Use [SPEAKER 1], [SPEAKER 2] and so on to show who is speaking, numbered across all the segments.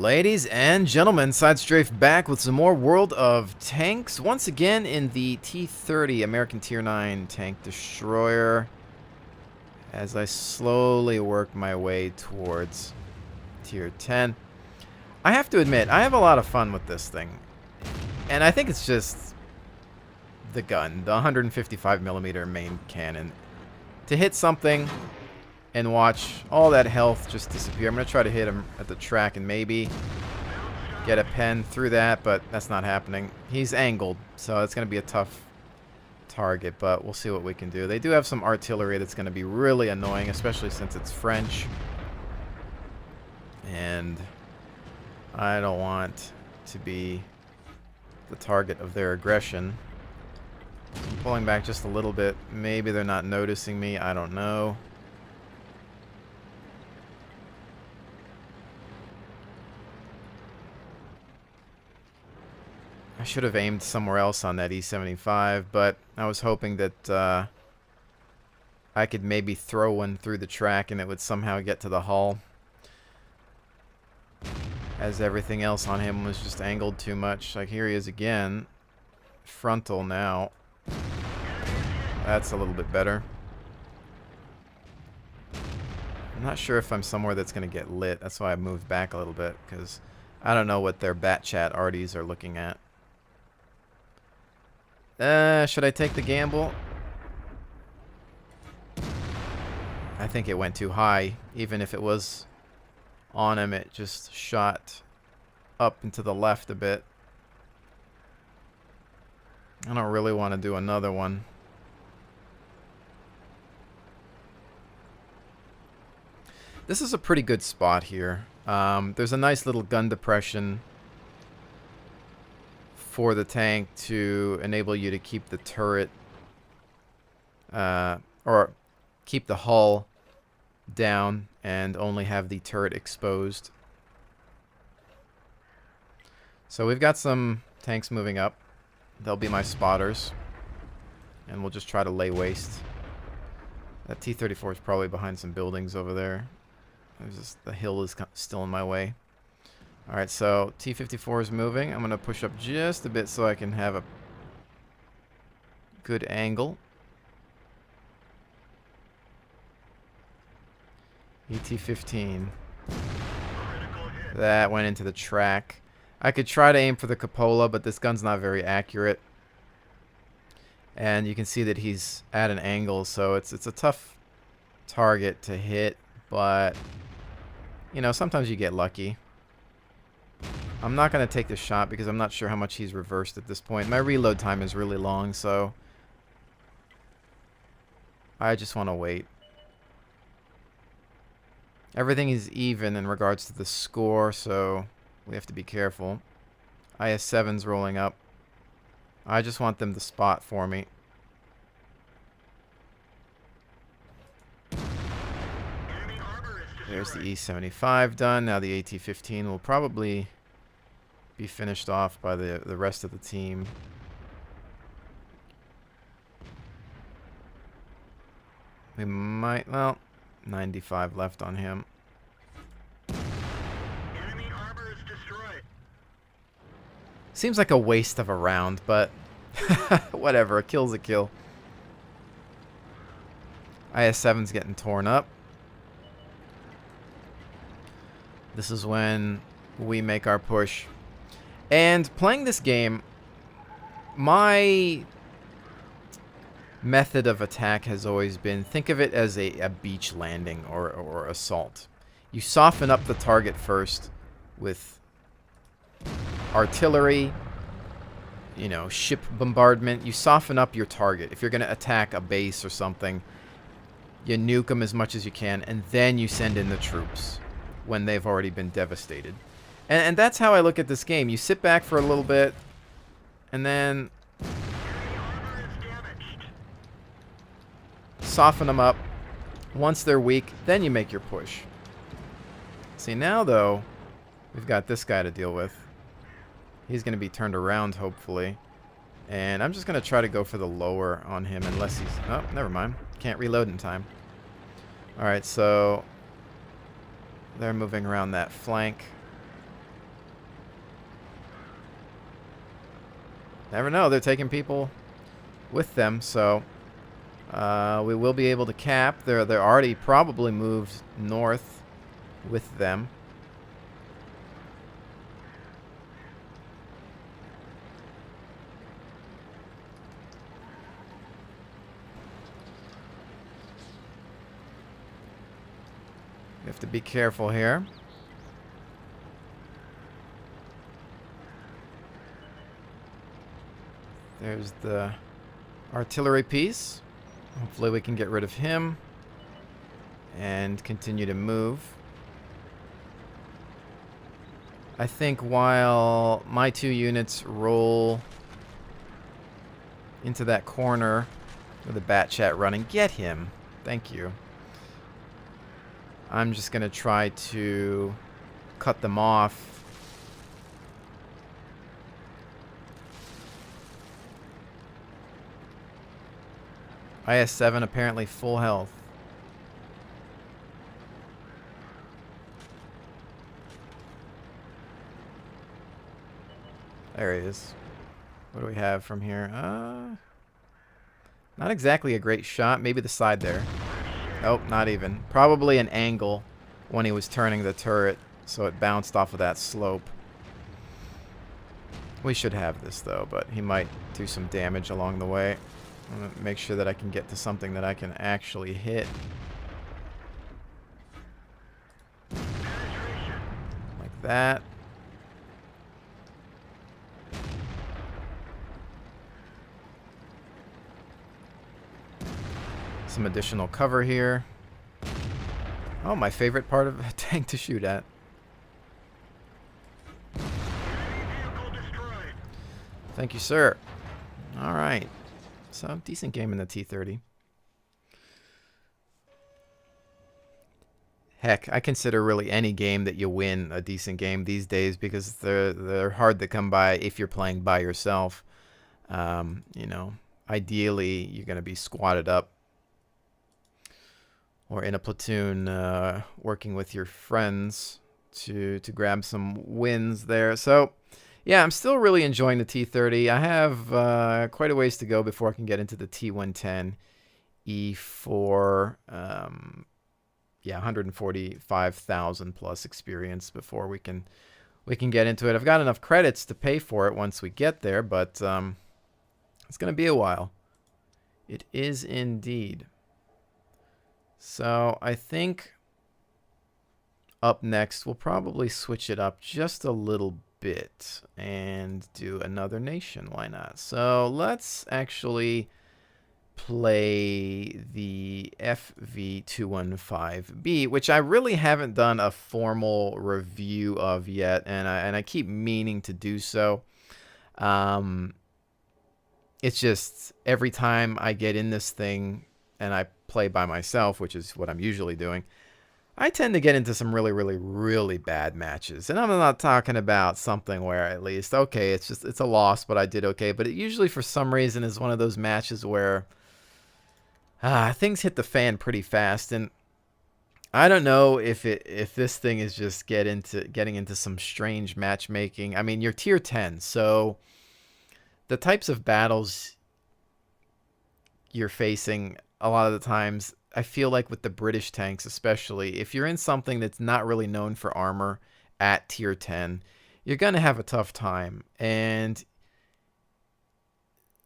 [SPEAKER 1] Ladies and gentlemen, Sidestrafe back with some more World of Tanks. Once again in the T-30 American Tier 9 tank destroyer. As I slowly work my way towards Tier 10. I have to admit, I have a lot of fun with this thing. And I think it's just the gun, the 155mm main cannon. To hit something and watch all that health just disappear. I'm going to try to hit him at the track and maybe get a pen through that, but that's not happening. He's angled, so it's going to be a tough target, but we'll see what we can do. They do have some artillery that's going to be really annoying, especially since it's French. And I don't want to be the target of their aggression. I'm pulling back just a little bit. Maybe they're not noticing me. I don't know. I should have aimed somewhere else on that E75, but I was hoping that I could maybe throw one through the track and it would somehow get to the hull, as everything else on him was just angled too much. Like, here he is again. Frontal now. That's a little bit better. I'm not sure if I'm somewhere that's going to get lit. That's why I moved back a little bit, because I don't know what their bat chat arties are looking at. Should I take the gamble? I think it went too high. Even if it was on him, it just shot up and to the left a bit. I don't really want to do another one. This is a pretty good spot here. There's a nice little gun depression for the tank to enable you to keep the turret or keep the hull down and only have the turret exposed. So we've got some tanks moving up. They'll be my spotters, and we'll just try to lay waste. That T-34 is probably behind some buildings over there. There's just, the hill is still in my way. Alright, so T-54 is moving. I'm going to push up just a bit so I can have a good angle. ET-15. That went into the track. I could try to aim for the cupola, but this gun's not very accurate. And you can see that he's at an angle, so it's a tough target to hit, but you know, sometimes you get lucky. I'm not going to take the shot because I'm not sure how much he's reversed at this point. My reload time is really long, so I just want to wait. Everything is even in regards to the score, so we have to be careful. IS-7's rolling up. I just want them to spot for me. There's the E-75 done. Now the AT-15 will probably be finished off by the rest of the team. We might, well, 95 left on him.
[SPEAKER 2] Enemy armor is destroyed.
[SPEAKER 1] Seems like a waste of a round, but whatever, a kill's a kill. IS-7's getting torn up. This is when we make our push. And playing this game, my method of attack has always been, think of it as a beach landing or assault. You soften up the target first with artillery, you know, ship bombardment. You soften up your target. If you're going to attack a base or something, you nuke them as much as you can, and then you send in the troops when they've already been devastated. And that's how I look at this game. You sit back for a little bit, and then soften them up. Once they're weak, then you make your push. See, now, though, we've got this guy to deal with. He's going to be turned around, hopefully. And I'm just going to try to go for the lower on him, unless he's... Oh, never mind. Can't reload in time. Alright, so they're moving around that flank. Never know. They're taking people with them, so we will be able to cap. They're already probably moved north with them. We have to be careful here. There's the artillery piece. Hopefully we can get rid of him and continue to move. I think while my 2 units roll into that corner with a bat chat running, get him. Thank you. I'm just going to try to cut them off. IS-7 apparently full health. There he is. What do we have from here? Not exactly a great shot. Maybe the side there. Nope, not even. Probably an angle when he was turning the turret, so it bounced off of that slope. We should have this, though, but he might do some damage along the way. I'm going to make sure that I can get to something that I can actually hit. Like that. Some additional cover here. Oh, my favorite part of a tank to shoot at. Thank you, sir. All right. So, decent game in the T-30. Heck, I consider really any game that you win a decent game these days because they're hard to come by if you're playing by yourself. You know, ideally, you're going to be squatted up or in a platoon working with your friends to grab some wins there. So, yeah, I'm still really enjoying the T-30. I have quite a ways to go before I can get into the T-110 E4. Yeah, 145,000 plus experience before we can get into it. I've got enough credits to pay for it once we get there, but it's going to be a while. It is indeed. So I think up next we'll probably switch it up just a little bit and do another nation. Why not? So let's actually play the FV215B, which I really haven't done a formal review of yet, and I keep meaning to do so. It's just every time I get in this thing and I play by myself, which is what I'm usually doing, I tend to get into some really, really, really bad matches. And I'm not talking about something where at least, okay, it's a loss, but I did okay. But it usually, for some reason, is one of those matches where things hit the fan pretty fast. And I don't know if this thing is just getting into some strange matchmaking. I mean, you're tier 10, so the types of battles you're facing a lot of the times, I feel like with the British tanks especially, if you're in something that's not really known for armor at tier 10, you're going to have a tough time. And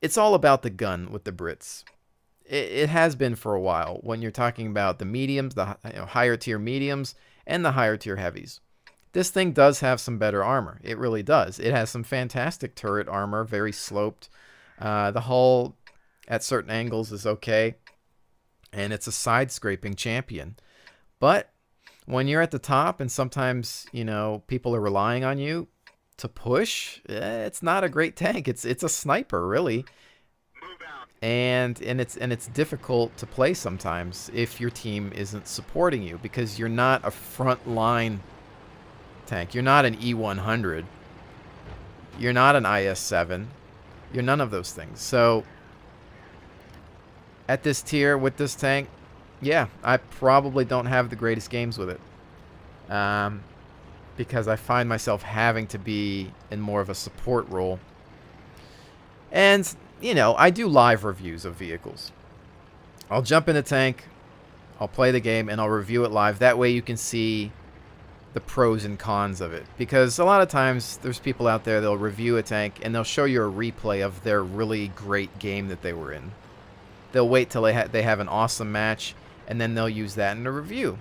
[SPEAKER 1] it's all about the gun with the Brits. It has been for a while when you're talking about the mediums, the higher tier mediums, and the higher tier heavies. This thing does have some better armor. It really does. It has some fantastic turret armor, very sloped. The hull at certain angles is okay. And it's a side-scraping champion. But when you're at the top and sometimes, you know, people are relying on you to push, it's not a great tank. It's a sniper, really. And it's difficult to play sometimes if your team isn't supporting you because you're not a front-line tank. You're not an E100. You're not an IS-7. You're none of those things. So at this tier with this tank, yeah, I probably don't have the greatest games with it. Because I find myself having to be in more of a support role. And, you know, I do live reviews of vehicles. I'll jump in a tank, I'll play the game, and I'll review it live. That way you can see the pros and cons of it. Because a lot of times there's people out there, they'll review a tank, and they'll show you a replay of their really great game that they were in. They'll wait till they have an awesome match, and then they'll use that in a review.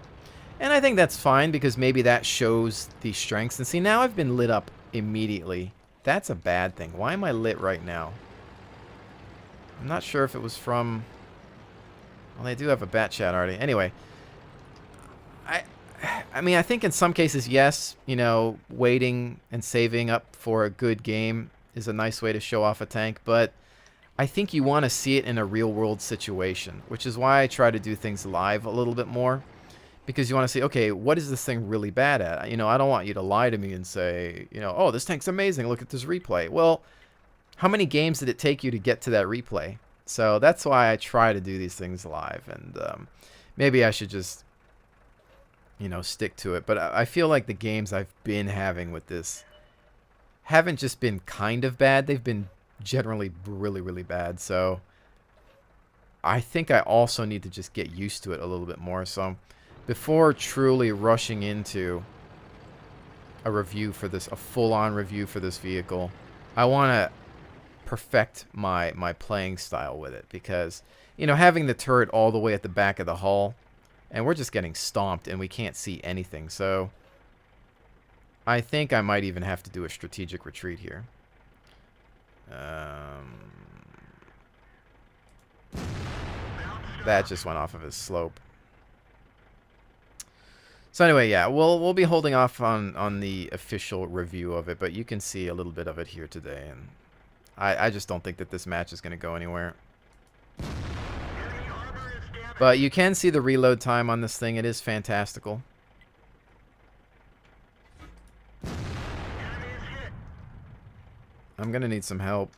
[SPEAKER 1] And I think that's fine, because maybe that shows the strengths. And see, now I've been lit up immediately. That's a bad thing. Why am I lit right now? I'm not sure if it was from... Well, they do have a bat chat already. Anyway, I mean, I think in some cases, yes, you know, waiting and saving up for a good game is a nice way to show off a tank, but I think you want to see it in a real-world situation, which is why I try to do things live a little bit more, because you want to see, okay, what is this thing really bad at? You know, I don't want you to lie to me and say, you know, oh, this tank's amazing, look at this replay. Well, how many games did it take you to get to that replay? So that's why I try to do these things live, and maybe I should just, you know, stick to it. But I feel like the games I've been having with this haven't just been kind of bad. They've been generally really, really bad. So I think I also need to just get used to it a little bit more. So before truly rushing into a review for this, a full-on review for this vehicle, I want to perfect my playing style with it, because, you know, having the turret all the way at the back of the hull, and we're just getting stomped and we can't see anything. So I think I might even have to do a strategic retreat here. That just went off of his slope. So anyway, yeah, we'll be holding off on the official review of it, but you can see a little bit of it here today, and I just don't think that this match is going to go anywhere. But you can see the reload time on this thing. It is fantastical. I'm going to need some help.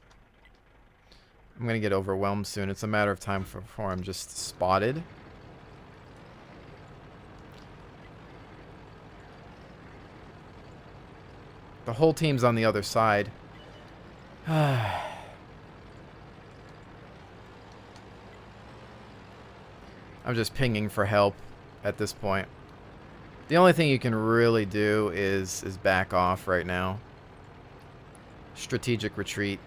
[SPEAKER 1] I'm going to get overwhelmed soon. It's a matter of time before I'm just spotted. The whole team's on the other side. I'm just pinging for help at this point. The only thing you can really do is back off right now. Strategic retreat.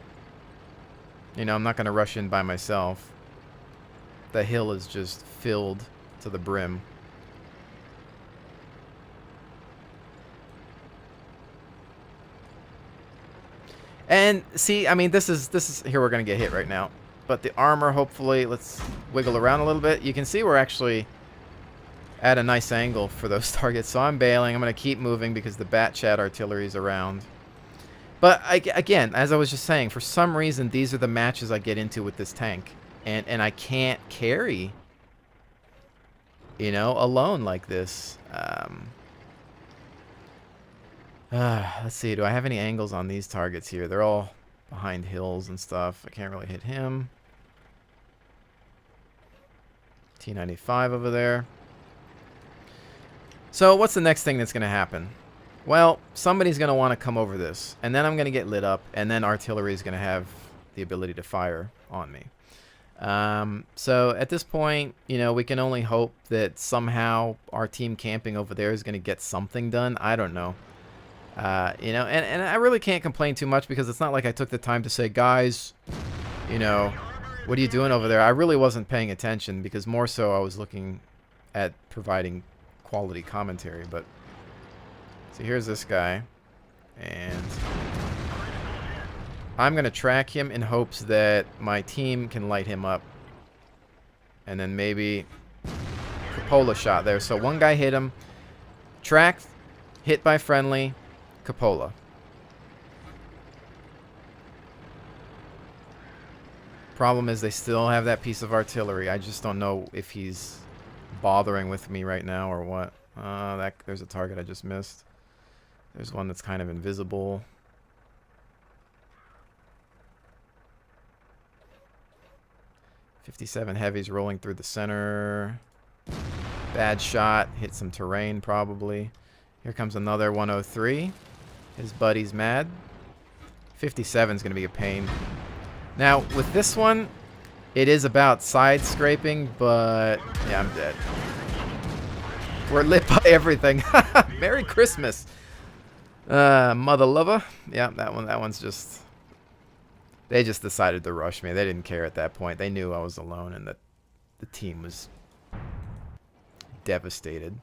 [SPEAKER 1] You know, I'm not going to rush in by myself. The hill is just filled to the brim. And see, I mean, this is here we're going to get hit right now. But the armor, hopefully, let's wiggle around a little bit. You can see we're actually at a nice angle for those targets. So I'm bailing. I'm going to keep moving because the bat chat artillery is around. But again, as I was just saying, for some reason, these are the matches I get into with this tank. And I can't carry, you know, alone like this. Let's see. Do I have any angles on these targets here? They're all behind hills and stuff. I can't really hit him. T95 over there. So what's the next thing that's going to happen? Well, somebody's going to want to come over this. And then I'm going to get lit up. And then artillery is going to have the ability to fire on me. So at this point, you know, we can only hope that somehow our team camping over there is going to get something done. I don't know. You know, and I really can't complain too much because it's not like I took the time to say, guys, you know, what are you doing over there? I really wasn't paying attention because more so I was looking at providing quality commentary. But see, here's this guy, and I'm going to track him in hopes that my team can light him up. And then maybe cupola shot there. So one guy hit him, tracked, hit by friendly, cupola. Problem is they still have that piece of artillery. I just don't know if he's bothering with me right now or what. There's a target I just missed. There's one that's kind of invisible. .57 heavies rolling through the center. Bad shot. Hit some terrain probably. Here comes another 103. His buddy's mad. 57's going to be a pain. Now, with this one, it is about side scraping, but yeah, I'm dead. We're lit by everything. Merry Christmas. Mother lover. Yeah, that one's just... They just decided to rush me. They didn't care at that point. They knew I was alone and that the team was devastated.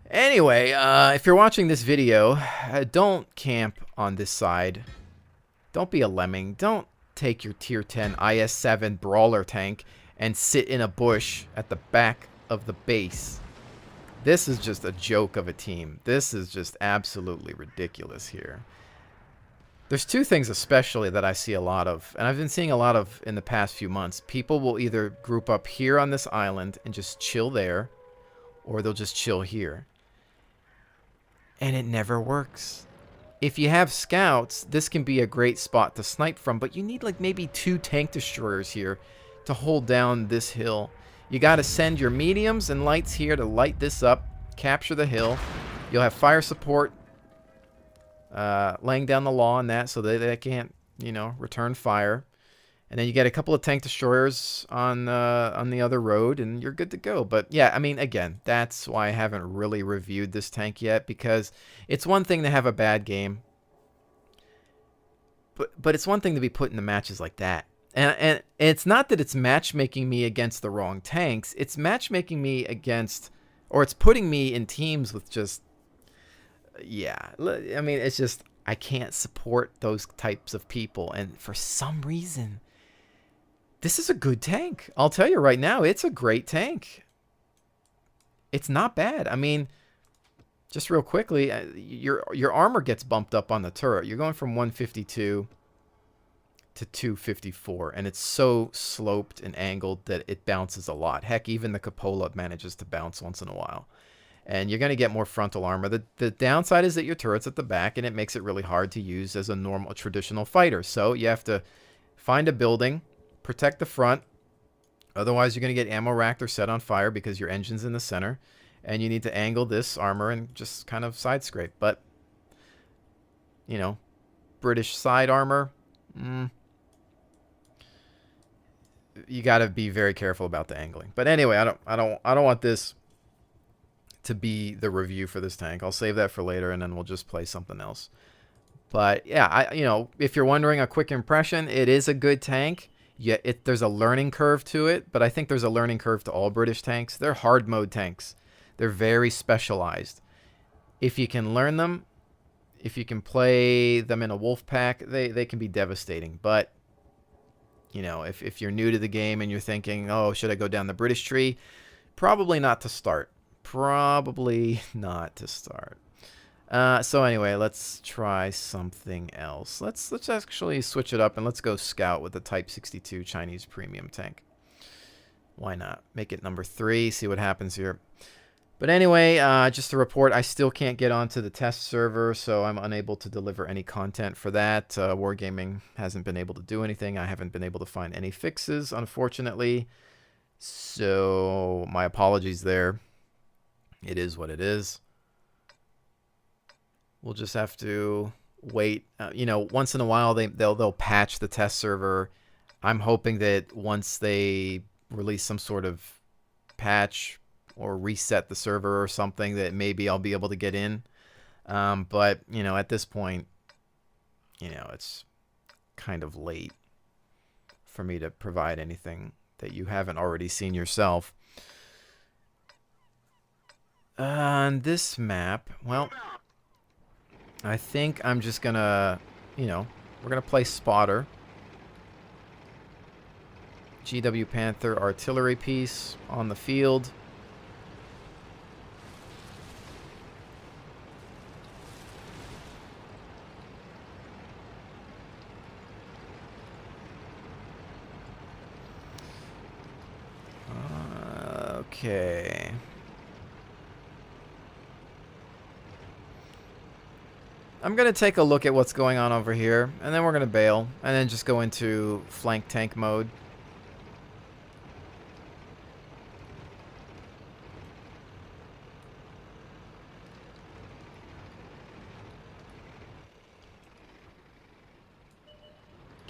[SPEAKER 1] Anyway, if you're watching this video, don't camp on this side. Don't be a lemming. Don't take your tier 10 IS-7 brawler tank and sit in a bush at the back of the base. This is just a joke of a team. This is just absolutely ridiculous here. There's two things especially that I see a lot of, and I've been seeing a lot of in the past few months. People will either group up here on this island and just chill there, or they'll just chill here. And it never works. If you have scouts, this can be a great spot to snipe from, but you need like maybe 2 tank destroyers here to hold down this hill. You got to send your mediums and lights here to light this up, capture the hill. You'll have fire support laying down the law on that so that they can't, you know, return fire. And then you get a couple of tank destroyers on the other road, and you're good to go. But yeah, I mean, again, that's why I haven't really reviewed this tank yet, because it's one thing to have a bad game, but it's one thing to be put into matches like that. And it's not that it's matchmaking me against the wrong tanks. It's matchmaking me against, or it's putting me in teams with just, yeah. I mean, it's just, I can't support those types of people. And for some reason, this is a good tank. I'll tell you right now, it's a great tank. It's not bad. I mean, just real quickly, your armor gets bumped up on the turret. You're going from 152 to 254, and it's so sloped and angled that it bounces a lot. Heck, even the cupola manages to bounce once in a while. And you're going to get more frontal armor. The downside is that your turret's at the back, and it makes it really hard to use as a normal, traditional fighter. So you have to find a building, protect the front. Otherwise, you're going to get ammo racked or set on fire because your engine's in the center. And you need to angle this armor and just kind of side scrape. But, you know, British side armor, you got to be very careful about the angling. But anyway, I don't want this to be the review for this tank. I'll save that for later, and then we'll just play something else. But yeah, you know, if you're wondering a quick impression, it is a good tank. Yeah, there's a learning curve to it, but I think there's a learning curve to all British tanks. They're hard mode tanks. They're very specialized. If you can learn them, if you can play them in a wolf pack, they can be devastating. But, you know, if you're new to the game and you're thinking, oh, should I go down the British tree? Probably not to start. Probably not to start. So anyway, let's try something else. Let's actually switch it up, and let's go scout with the Type 62 Chinese premium tank. Why not? Make it number 3, see what happens here. But anyway, just to report, I still can't get onto the test server, so I'm unable to deliver any content for that. Wargaming hasn't been able to do anything. I haven't been able to find any fixes, unfortunately. So my apologies there. It is what it is. We'll just have to wait. You know, once in a while they'll patch the test server. I'm hoping that once they release some sort of patch or reset the server or something, that maybe I'll be able to get in. But, you know, at this point, you know, it's kind of late for me to provide anything that you haven't already seen yourself. On this map, well, I think I'm just gonna, you know, we're gonna play spotter. GW Panther artillery piece on the field. Okay. I'm going to take a look at what's going on over here, and then we're going to bail, and then just go into flank tank mode.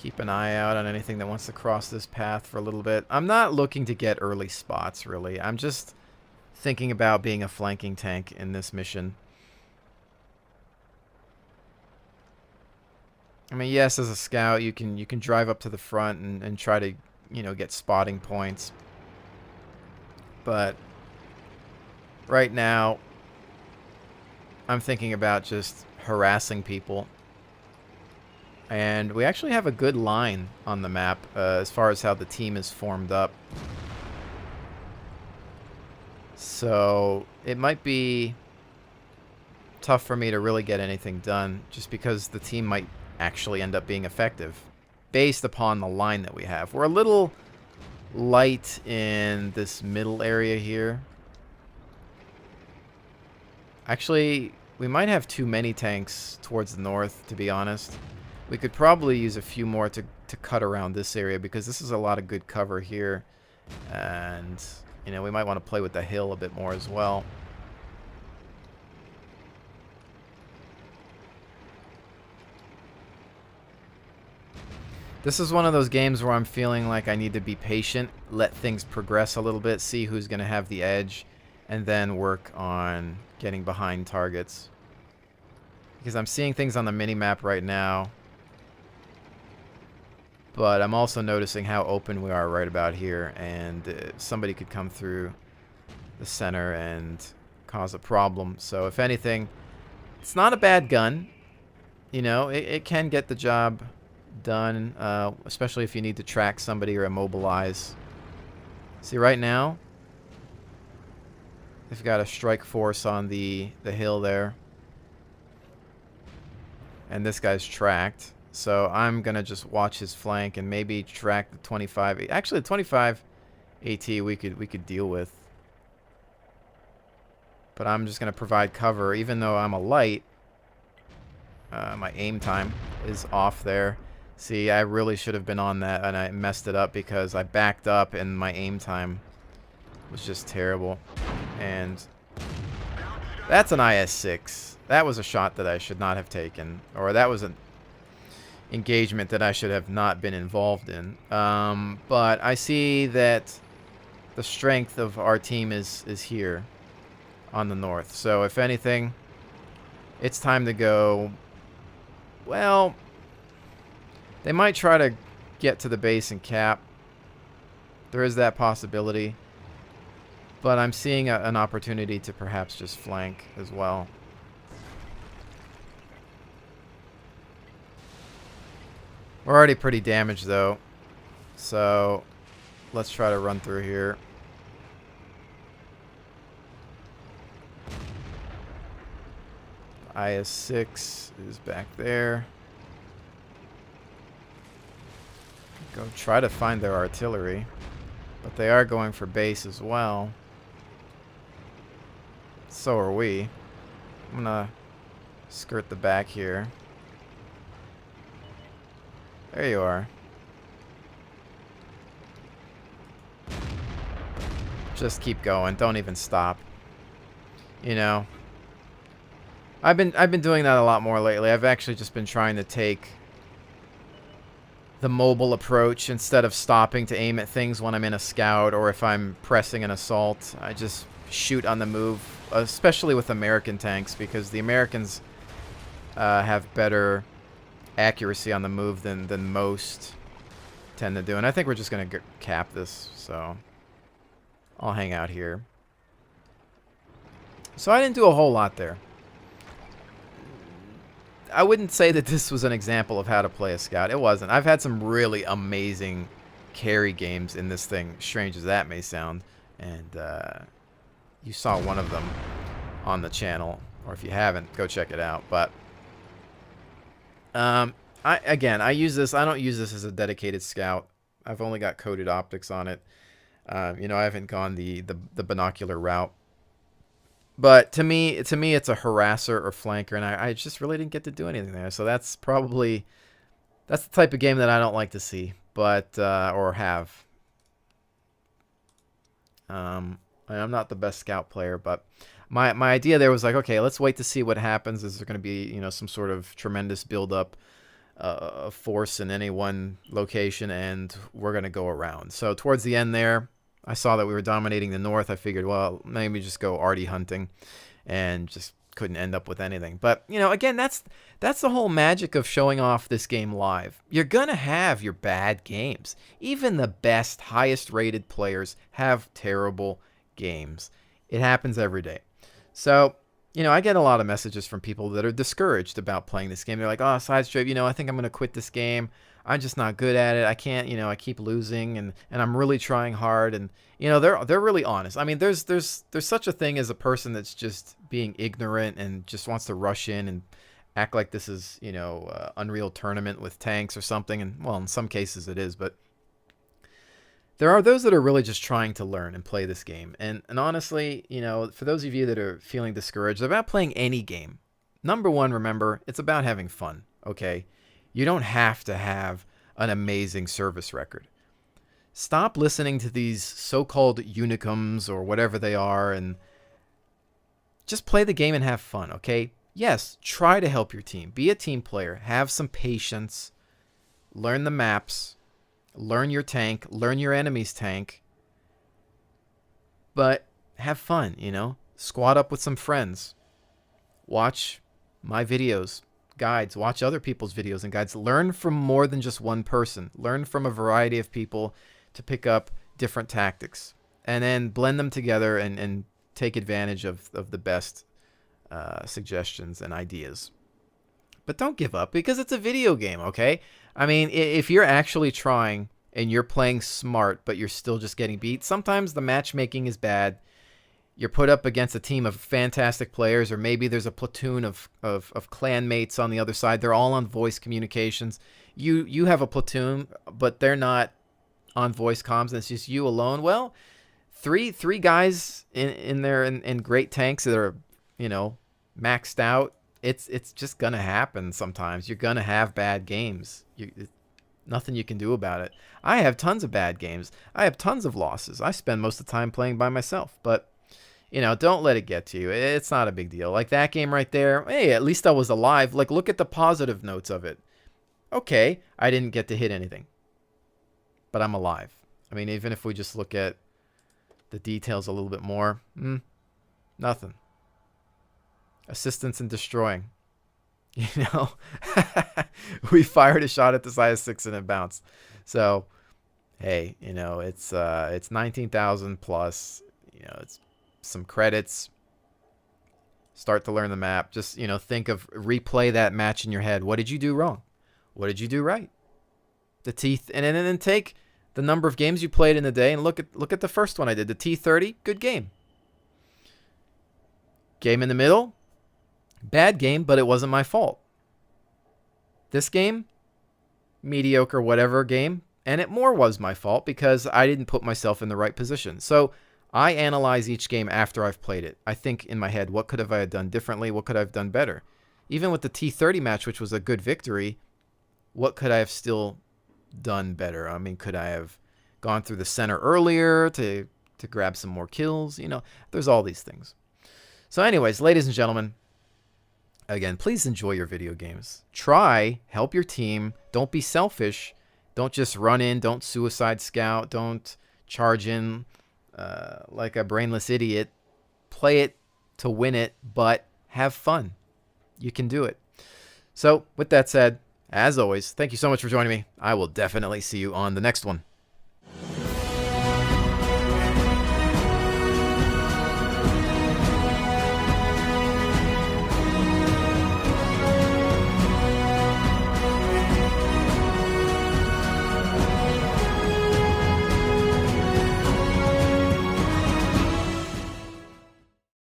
[SPEAKER 1] Keep an eye out on anything that wants to cross this path for a little bit. I'm not looking to get early spots, really. I'm just thinking about being a flanking tank in this mission. I mean, yes, as a scout, you can drive up to the front and try to, you know, get spotting points. But right now, I'm thinking about just harassing people. And we actually have a good line on the map as far as how the team is formed up. So it might be tough for me to really get anything done just because the team might actually end up being effective based upon the line that we have. We're a little light in this middle area here. Actually, we might have too many tanks towards the north, to be honest. We could probably use a few more to cut around this area because this is a lot of good cover here. And, you know, we might want to play with the hill a bit more as well. This is one of those games where I'm feeling like I need to be patient, let things progress a little bit, see who's going to have the edge, and then work on getting behind targets. Because I'm seeing things on the mini-map right now. But I'm also noticing how open we are right about here, and somebody could come through the center and cause a problem. So if anything, it's not a bad gun. You know, it can get the job done, especially if you need to track somebody or immobilize. See, right now, they've got a strike force on the hill there. And this guy's tracked. So I'm going to just watch his flank and maybe track the 25. Actually, the 25 AT we could deal with. But I'm just going to provide cover. Even though I'm a light, my aim time is off there. See, I really should have been on that, and I messed it up because I backed up and my aim time was just terrible. And that's an IS-6. That was a shot that I should not have taken. Or that was an engagement that I should have not been involved in. But I see that the strength of our team is here on the north. So if anything, it's time to go. Well, they might try to get to the base and cap. There is that possibility. But I'm seeing an opportunity to perhaps just flank as well. We're already pretty damaged though, so let's try to run through here. IS-6 is back there. Go try to find their artillery, but they are going for base as well. So are we. I'm gonna skirt the back here. There you are. Just keep going. Don't even stop. You know, I've been doing that a lot more lately. I've actually just been trying to take the mobile approach instead of stopping to aim at things when I'm in a scout or if I'm pressing an assault. I just shoot on the move, especially with American tanks, because the Americans have better accuracy on the move than most tend to do. And I think we're just going to cap this, so I'll hang out here. So I didn't do a whole lot there. I wouldn't say that this was an example of how to play a scout. It wasn't. I've had some really amazing carry games in this thing, strange as that may sound. And you saw one of them on the channel, or if you haven't, go check it out. But I use this. I don't use this as a dedicated scout. I've only got coated optics on it. You know, I haven't gone the binocular route. But to me, it's a harasser or flanker, and I just really didn't get to do anything there. So that's the type of game that I don't like to see, but or have. I'm not the best scout player, but my idea there was like, okay, let's wait to see what happens. Is there going to be, you know, some sort of tremendous build-up a force in any one location, and we're going to go around. So towards the end there, I saw that we were dominating the north. I figured, well, maybe just go arty hunting, and just couldn't end up with anything. But, you know, again, that's the whole magic of showing off this game live. You're going to have your bad games. Even the best, highest rated players have terrible games. It happens every day. So, you know, I get a lot of messages from people that are discouraged about playing this game. They're like, oh, Sidestrafe, you know, I think I'm going to quit this game. I'm just not good at it. I can't, you know, I keep losing, and I'm really trying hard. And, you know, they're really honest. I mean, there's such a thing as a person that's just being ignorant and just wants to rush in and act like this is, you know, Unreal Tournament with tanks or something. And, well, in some cases it is, but there are those that are really just trying to learn and play this game. And honestly, you know, for those of you that are feeling discouraged about playing any game, number one, remember, it's about having fun, okay? You don't have to have an amazing service record. Stop listening to these so-called unicums or whatever they are, and just play the game and have fun, okay? Yes, try to help your team. Be a team player. Have some patience. Learn the maps. Learn your tank. Learn your enemy's tank. But have fun, you know? Squad up with some friends. Watch my videos, guides. Watch other people's videos and guides. Learn from more than just one person. Learn from a variety of people to pick up different tactics. And then blend them together and take advantage of the best suggestions and ideas. But don't give up, because it's a video game, okay? I mean, if you're actually trying and you're playing smart, but you're still just getting beat, sometimes the matchmaking is bad. You're put up against a team of fantastic players, or maybe there's a platoon of clan mates on the other side. They're all on voice communications. You have a platoon, but they're not on voice comms, and it's just you alone. Well, three guys in there in great tanks that are, you know, maxed out. It's just gonna happen sometimes. You're gonna have bad games. Nothing you can do about it. I have tons of bad games. I have tons of losses. I spend most of the time playing by myself. But, you know, don't let it get to you. It's not a big deal. Like that game right there, hey, at least I was alive. Like, look at the positive notes of it. Okay, I didn't get to hit anything, but I'm alive. I mean, even if we just look at the details a little bit more, nothing. Assistance in destroying. You know, we fired a shot at the size 6 and it bounced. So, hey, you know, it's 19,000 plus. You know, it's some credits. Start to learn the map. Just, you know, replay that match in your head. What did you do wrong? What did you do right? The teeth, and then take the number of games you played in the day and look at the first one I did, the T30. Good game. Game in the middle. Bad game, but it wasn't my fault. This game, mediocre whatever game, and it more was my fault because I didn't put myself in the right position. So I analyze each game after I've played it. I think in my head, what could have I done differently? What could I have done better? Even with the T30 match, which was a good victory, what could I have still done better? I mean, could I have gone through the center earlier to grab some more kills? You know, there's all these things. So anyways, ladies and gentlemen, again, please enjoy your video games. Try, help your team. Don't be selfish. Don't just run in. Don't suicide scout. Don't charge in like a brainless idiot. Play it to win it, but have fun. You can do it. So with that said, as always, thank you so much for joining me. I will definitely see you on the next one.